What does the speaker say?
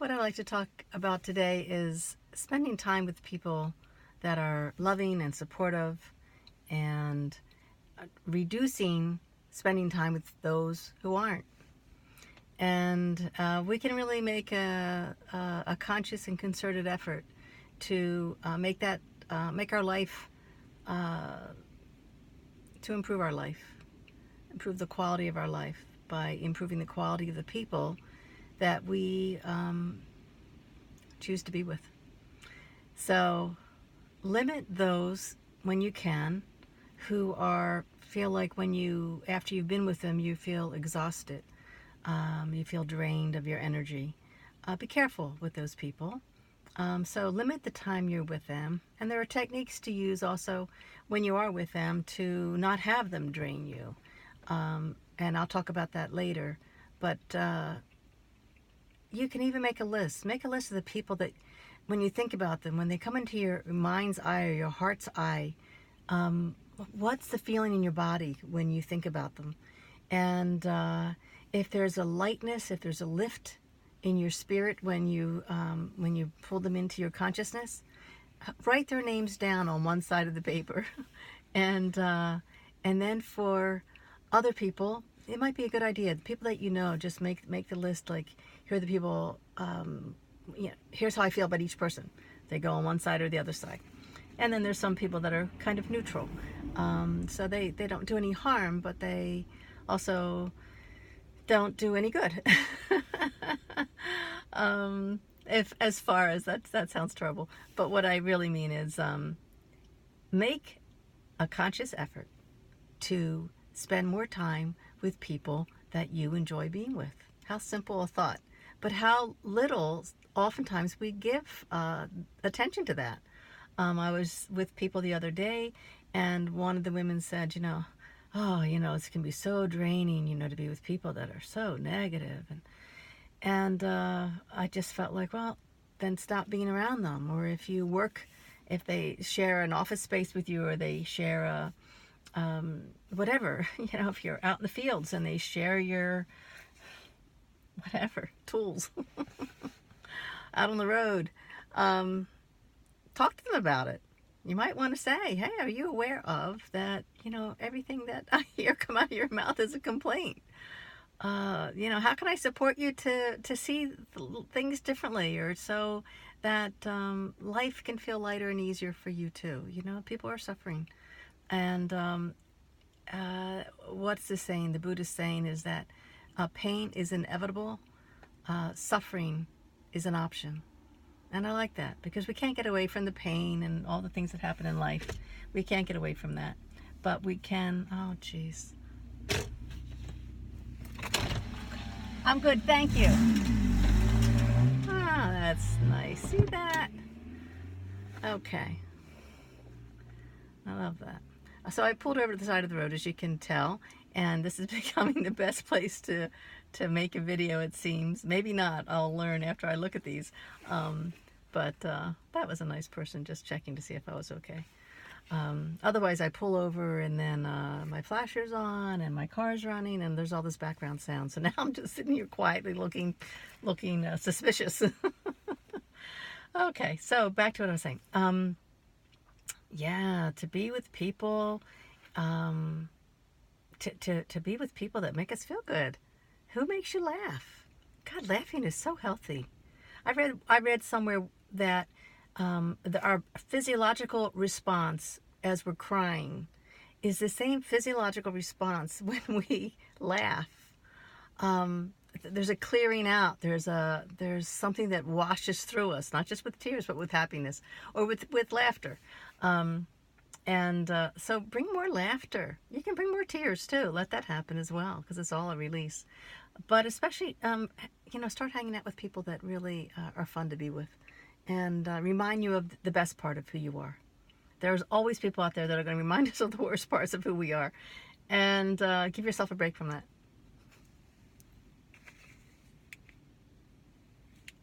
what I'd like to talk about today is spending time with people that are loving and supportive, and reducing spending time with those who aren't. And we can really make a conscious and concerted effort to make our life, to improve our life, improve the quality of our life by improving the quality of the people that we choose to be with. So limit those when you can who feel like after you've been with them, you feel exhausted. You feel drained of your energy. Be careful with those people. So limit the time you're with them. And there are techniques to use also when you are with them to not have them drain you. And I'll talk about that later. But you can even make a list. Make a list of the people that, when you think about them, when they come into your mind's eye or your heart's eye, what's the feeling in your body when you think about them? And if there's a lightness, if there's a lift in your spirit when you pull them into your consciousness, write their names down on one side of the paper. And then for other people, it might be a good idea. The people that you know, just make the list. Like, here are the people. Here's how I feel about each person. They go on one side or the other side. And then there's some people that are kind of neutral. So they don't do any harm, but they also don't do any good. If, as far as that sounds terrible. But what I really mean is make a conscious effort to spend more time with people that you enjoy being with. How simple a thought, but how little oftentimes we give attention to that. I was with people the other day, and one of the women said, it can be so draining, to be with people that are so negative. And I just felt like, well, then stop being around them. Or if they share an office space with you, or they share whatever, if you're out in the fields and they share your whatever tools out on the road, talk to them about it. You might want to say, hey, are you aware of that, everything that I hear come out of your mouth is a complaint? How can I support you to see things differently, or so that life can feel lighter and easier for you too? People are suffering. And what's the saying? The Buddhist saying is that pain is inevitable, suffering is an option. And I like that, because we can't get away from the pain and all the things that happen in life. We can't get away from that. But we can, oh geez. I'm good, thank you. Ah, that's nice. See that? Okay. I love that. So I pulled over to the side of the road, as you can tell, and this is becoming the best place to make a video, it seems. Maybe not. I'll learn after I look at these. But that was a nice person just checking to see if I was okay. Otherwise, I pull over, and then my flasher's on and my car's running, and there's all this background sound. So now I'm just sitting here quietly looking suspicious. Okay, so back to what I was saying. To be with people, to be with people that make us feel good. Who makes you laugh? God, laughing is so healthy. I read somewhere that our physiological response as we're crying is the same physiological response when we laugh. There's a clearing out. There's something that washes through us, not just with tears, but with happiness, or with laughter. So bring more laughter. You can bring more tears too. Let that happen as well, because it's all a release. But especially, start hanging out with people that really are fun to be with, and remind you of the best part of who you are. There's always people out there that are going to remind us of the worst parts of who we are, and give yourself a break from that.